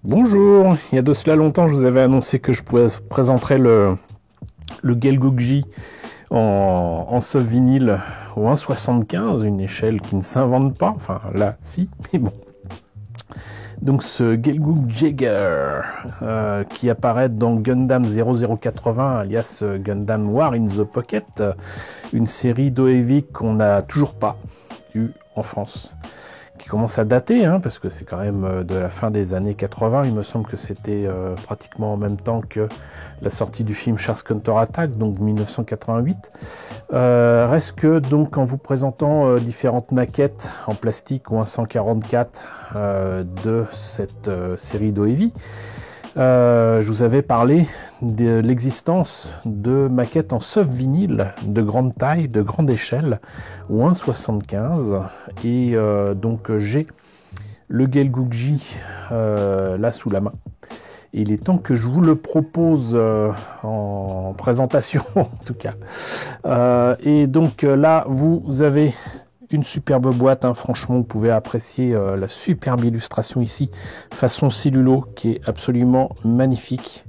Bonjour, il y a de cela longtemps, je vous avais annoncé que je présenterais le Gelgugji en sub-vinyle au 1,75, une échelle qui ne s'invente pas, enfin là si, mais bon. Donc ce Gelgug Jagger qui apparaît dans Gundam 0080 alias Gundam War in the Pocket, une série d'OEV qu'on n'a toujours pas eu en France, qui commence à dater, hein, parce que c'est quand même de la fin des années 80, il me semble que c'était pratiquement en même temps que la sortie du film Char's Counter-Attack, donc 1988. Reste que donc en vous présentant différentes maquettes en plastique ou en 144 de cette série d'OEV, je vous avais parlé de l'existence de maquettes en soft vinyle de grande taille, de grande échelle, ou 1,75, et donc j'ai le Gelgugji là sous la main. Et il est temps que je vous le propose en présentation en tout cas. Et donc là vous avez une superbe boîte, hein. Franchement vous pouvez apprécier la superbe illustration ici, façon cellulo, qui est absolument magnifique.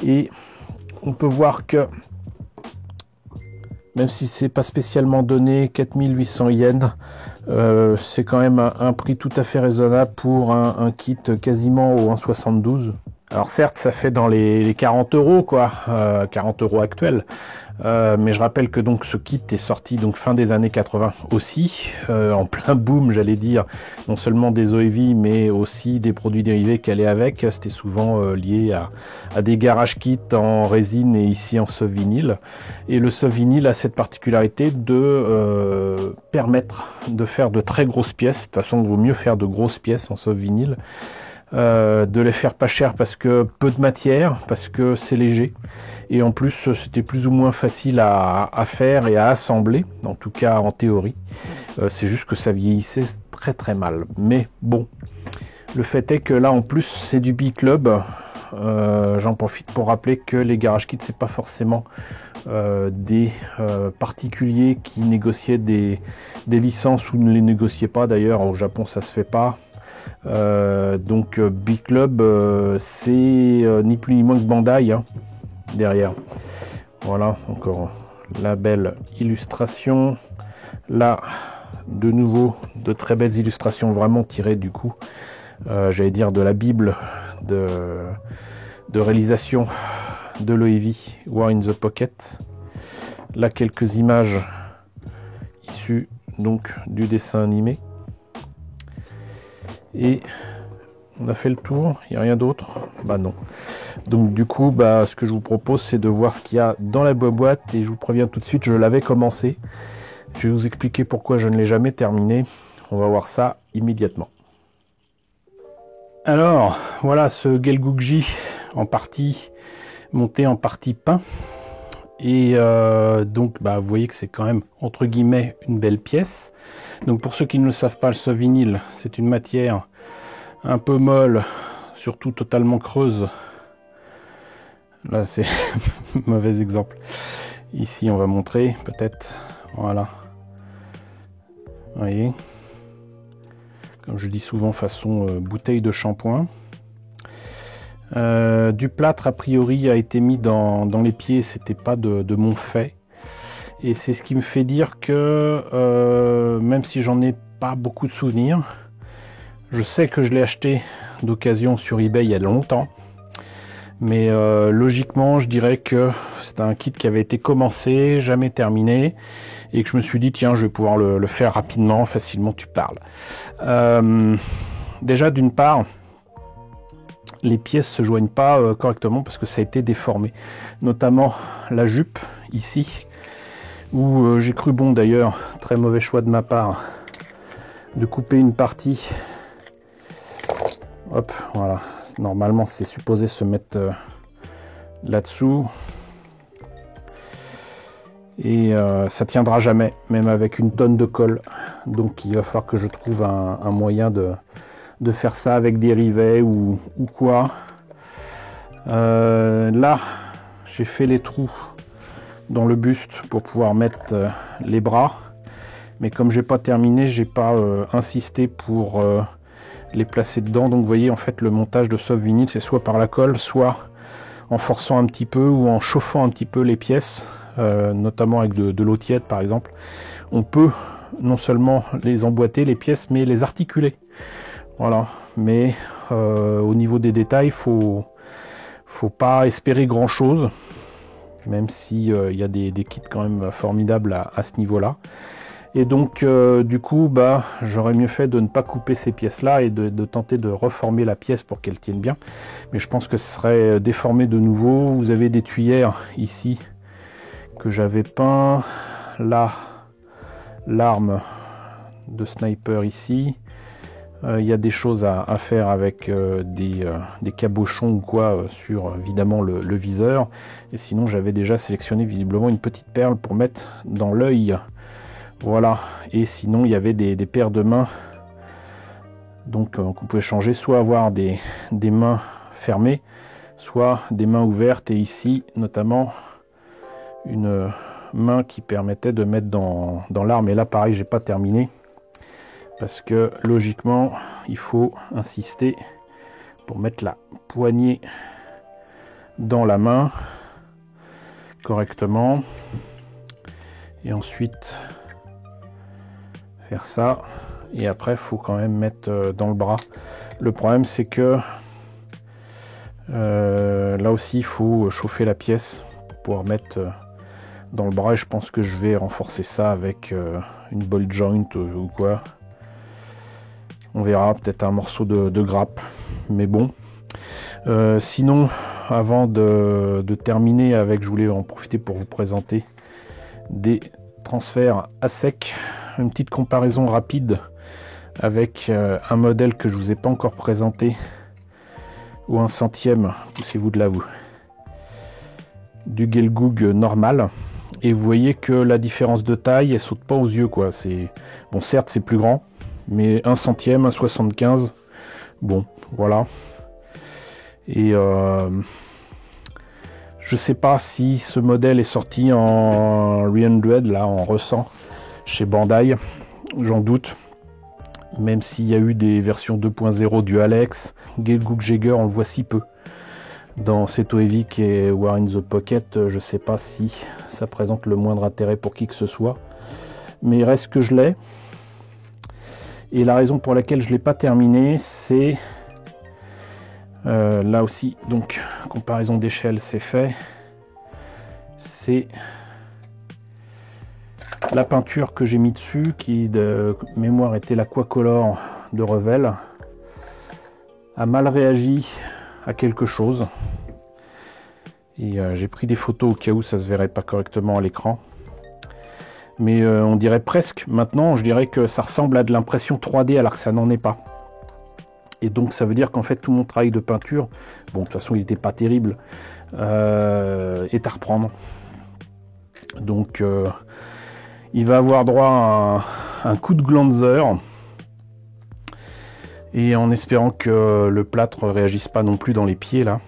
Et on peut voir que même si c'est pas spécialement donné, 4800 yens, c'est quand même un prix tout à fait raisonnable pour un kit quasiment au 1,72. Alors certes, ça fait dans les 40 euros, quoi, 40 euros actuels. Mais je rappelle que donc ce kit est sorti donc fin des années 80 aussi, en plein boom, j'allais dire, non seulement des OEV mais aussi des produits dérivés qui allaient avec. C'était souvent lié à des garage kits en résine et ici en soft vinyle. Et le soft vinyle a cette particularité de permettre de faire de très grosses pièces. De toute façon, il vaut mieux faire de grosses pièces en soft vinyle. De les faire pas cher parce que peu de matière, parce que c'est léger, et en plus c'était plus ou moins facile à faire et à assembler, en tout cas en théorie. C'est juste que ça vieillissait très très mal, mais bon, le fait est que là en plus c'est du B-Club. J'en profite pour rappeler que les garage kits c'est pas forcément des particuliers qui négociaient des licences ou ne les négociaient pas. D'ailleurs au Japon ça se fait pas. Donc B-Club c'est ni plus ni moins que Bandai, hein, derrière. Voilà, encore la belle illustration. Là de nouveau de très belles illustrations vraiment tirées du coup j'allais dire de la bible de réalisation de l'OEV War in the Pocket. Là quelques images issues donc du dessin animé. Et on a fait le tour, il n'y a rien d'autre? Bah non. Donc du coup, ce que je vous propose, c'est de voir ce qu'il y a dans la boîte. Et je vous préviens tout de suite, je l'avais commencé. Je vais vous expliquer pourquoi je ne l'ai jamais terminé. On va voir ça immédiatement. Alors, voilà ce Gelgugji en partie monté, en partie peint. Et donc vous voyez que c'est quand même entre guillemets une belle pièce. Donc pour ceux qui ne le savent pas, le soft vinyle c'est une matière un peu molle, surtout totalement creuse. Là c'est mauvais exemple. Ici on va montrer peut-être, voilà, vous voyez, comme je dis souvent, façon bouteille de shampoing. Du plâtre a priori a été mis dans les pieds, c'était pas de mon fait, et c'est ce qui me fait dire que même si j'en ai pas beaucoup de souvenirs, je sais que je l'ai acheté d'occasion sur eBay il y a longtemps, mais logiquement je dirais que c'est un kit qui avait été commencé, jamais terminé, et que je me suis dit tiens je vais pouvoir le faire rapidement, facilement. Tu parles déjà d'une part, les pièces se joignent pas correctement parce que ça a été déformé, notamment la jupe ici, où j'ai cru bon, d'ailleurs très mauvais choix de ma part, de couper une partie. Hop, voilà, normalement c'est supposé se mettre là-dessous, et ça tiendra jamais, même avec une tonne de colle. Donc il va falloir que je trouve un moyen de faire ça avec des rivets ou quoi. Là j'ai fait les trous dans le buste pour pouvoir mettre les bras, mais comme j'ai pas terminé, j'ai pas insisté pour les placer dedans. Donc vous voyez en fait le montage de soft vinyle, c'est soit par la colle, soit en forçant un petit peu ou en chauffant un petit peu les pièces, notamment avec de l'eau tiède par exemple. On peut non seulement les emboîter les pièces, mais les articuler. Voilà, mais au niveau des détails, faut pas espérer grand chose, même si il y a des kits quand même formidables à ce niveau là. Et donc du coup bah j'aurais mieux fait de ne pas couper ces pièces là et de tenter de reformer la pièce pour qu'elle tienne bien, mais je pense que ce serait déformé de nouveau. Vous avez des tuyères ici que j'avais peint, là l'arme de sniper ici. Il y a des choses à faire avec des cabochons ou quoi sur évidemment le viseur, et sinon j'avais déjà sélectionné visiblement une petite perle pour mettre dans l'œil. Voilà, et sinon il y avait des paires de mains, donc qu'on pouvait changer, soit avoir des mains fermées, soit des mains ouvertes, et ici notamment une main qui permettait de mettre dans l'arme. Et là pareil, j'ai pas terminé parce que logiquement il faut insister pour mettre la poignée dans la main correctement, et ensuite faire ça, et après il faut quand même mettre dans le bras. Le problème c'est que là aussi il faut chauffer la pièce pour pouvoir mettre dans le bras, et je pense que je vais renforcer ça avec une ball joint ou quoi. On verra, peut-être un morceau de grappe, mais bon. Sinon, avant de terminer avec, je voulais en profiter pour vous présenter des transferts à sec. Une petite comparaison rapide avec un modèle que je vous ai pas encore présenté, ou un centième, poussez-vous de là vous, du Gelgoog normal. Et vous voyez que la différence de taille, elle saute pas aux yeux, quoi. C'est bon, certes c'est plus grand, mais un centième, un 75, bon, voilà. Et je sais pas si ce modèle est sorti en Re-100, là, en ressent, chez Bandai, j'en doute. Même s'il y a eu des versions 2.0 du Alex, Gelgoog Jaeger, on le voit si peu. Dans Seto Evic et War in the Pocket, je sais pas si ça présente le moindre intérêt pour qui que ce soit. Mais il reste que je l'ai. Et la raison pour laquelle je ne l'ai pas terminé, c'est là aussi, donc comparaison d'échelle c'est fait, c'est la peinture que j'ai mis dessus, qui de mémoire était l'Aquacolor de Revell, a mal réagi à quelque chose, et j'ai pris des photos au cas où ça se verrait pas correctement à l'écran. Mais on dirait presque, maintenant, je dirais que ça ressemble à de l'impression 3D alors que ça n'en est pas. Et donc ça veut dire qu'en fait tout mon travail de peinture, bon de toute façon il n'était pas terrible, est à reprendre. Donc il va avoir droit à un coup de glanzer. Et en espérant que le plâtre réagisse pas non plus dans les pieds là.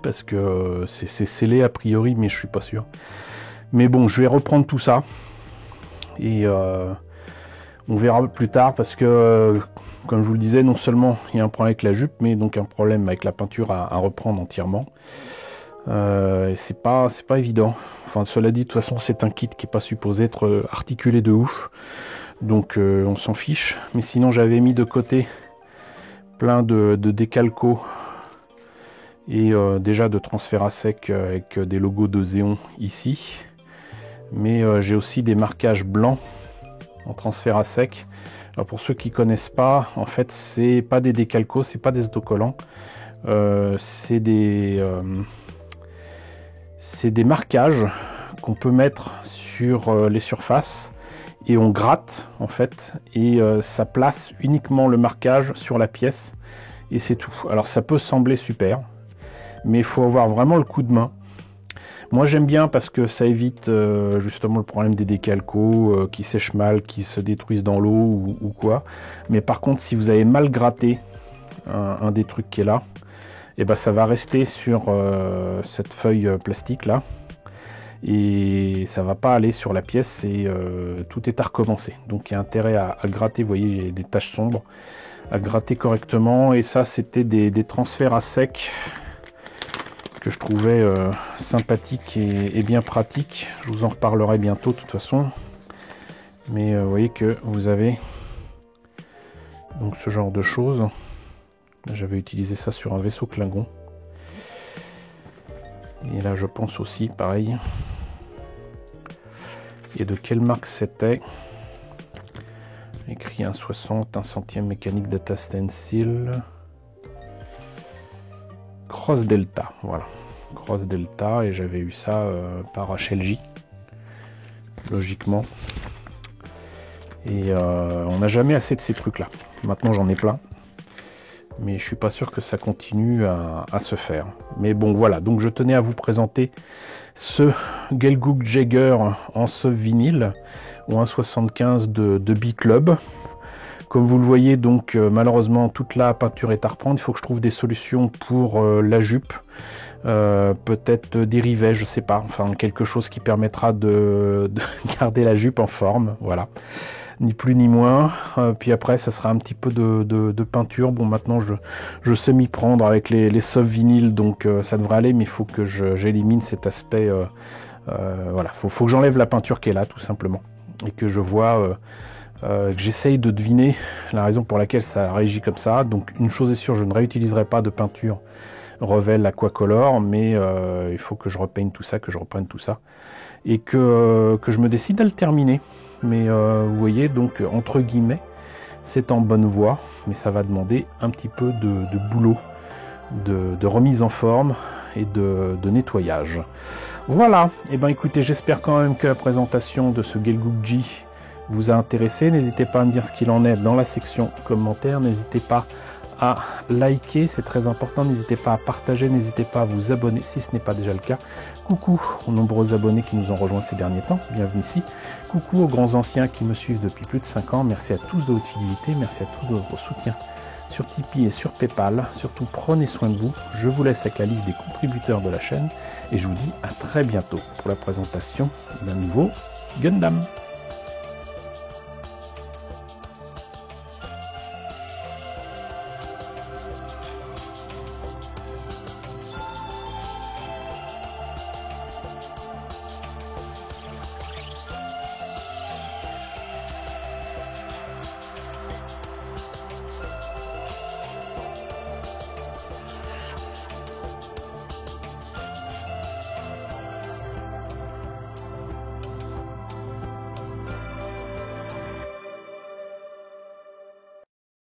Parce que c'est scellé a priori, mais je suis pas sûr. Mais bon, je vais reprendre tout ça. Et on verra plus tard, parce que comme je vous le disais, non seulement il y a un problème avec la jupe, mais donc un problème avec la peinture à reprendre entièrement. C'est pas évident. Enfin, cela dit, de toute façon, c'est un kit qui est pas supposé être articulé de ouf. Donc on s'en fiche. Mais sinon, j'avais mis de côté plein de décalcos et déjà de transfert à sec avec des logos de Xeon ici. Mais j'ai aussi des marquages blancs en transfert à sec. Alors pour ceux qui connaissent pas, en fait c'est pas des décalcos, c'est pas des autocollants, c'est des marquages qu'on peut mettre sur les surfaces, et on gratte en fait, et ça place uniquement le marquage sur la pièce, et c'est tout. Alors ça peut sembler super, mais il faut avoir vraiment le coup de main. Moi j'aime bien parce que ça évite justement le problème des décalcos qui sèchent mal, qui se détruisent dans l'eau ou quoi. Mais par contre, si vous avez mal gratté un des trucs qui est là, et ben ça va rester sur cette feuille plastique là. et ça va pas aller sur la pièce et tout est à recommencer. Donc il y a intérêt à gratter, vous voyez, il y a des taches sombres, à gratter correctement. Et ça, c'était des transferts à sec que je trouvais sympathiques et bien pratiques. Je vous en reparlerai bientôt de toute façon. Mais vous voyez que vous avez donc ce genre de choses. J'avais utilisé ça sur un vaisseau Klingon. Et là, je pense aussi, pareil. Et de quelle marque c'était? Écrit 1,60, 1 centième mécanique data stencil. Cross Delta, voilà. Cross Delta, et j'avais eu ça par HLJ, logiquement. Et on n'a jamais assez de ces trucs-là. Maintenant, j'en ai plein. Mais je suis pas sûr que ça continue à se faire. Mais bon, voilà. Donc, je tenais à vous présenter ce Gelgoog Jagger en soft vinyle ou 1,75 de B-Club. Comme vous le voyez, donc malheureusement toute la peinture est à reprendre. Il faut que je trouve des solutions pour la jupe, peut-être des rivets, je sais pas, enfin quelque chose qui permettra de garder la jupe en forme, voilà, ni plus ni moins. Puis après ça sera un petit peu de peinture. Bon, maintenant je sais m'y prendre avec les soft vinyles, donc ça devrait aller, mais il faut que j'élimine cet aspect, voilà, faut que j'enlève la peinture qui est là tout simplement, et que je vois que j'essaye de deviner la raison pour laquelle ça réagit comme ça. Donc une chose est sûre, je ne réutiliserai pas de peinture Revell Aquacolor, mais il faut que je repeigne tout ça, que je reprenne tout ça, et que je me décide à le terminer. Mais vous voyez, donc entre guillemets, c'est en bonne voie, mais ça va demander un petit peu de boulot, de remise en forme et de nettoyage. Voilà, et ben écoutez, j'espère quand même que la présentation de ce Gelgoog G vous a intéressé. N'hésitez pas à me dire ce qu'il en est dans la section commentaires. N'hésitez pas à liker, c'est très important. N'hésitez pas à partager, n'hésitez pas à vous abonner si ce n'est pas déjà le cas. Coucou aux nombreux abonnés qui nous ont rejoints ces derniers temps, bienvenue ici. Coucou aux grands anciens qui me suivent depuis plus de 5 ans. Merci à tous de votre fidélité, merci à tous de votre soutien sur Tipeee et sur Paypal. Surtout, prenez soin de vous. Je vous laisse avec la liste des contributeurs de la chaîne et je vous dis à très bientôt pour la présentation d'un nouveau Gundam.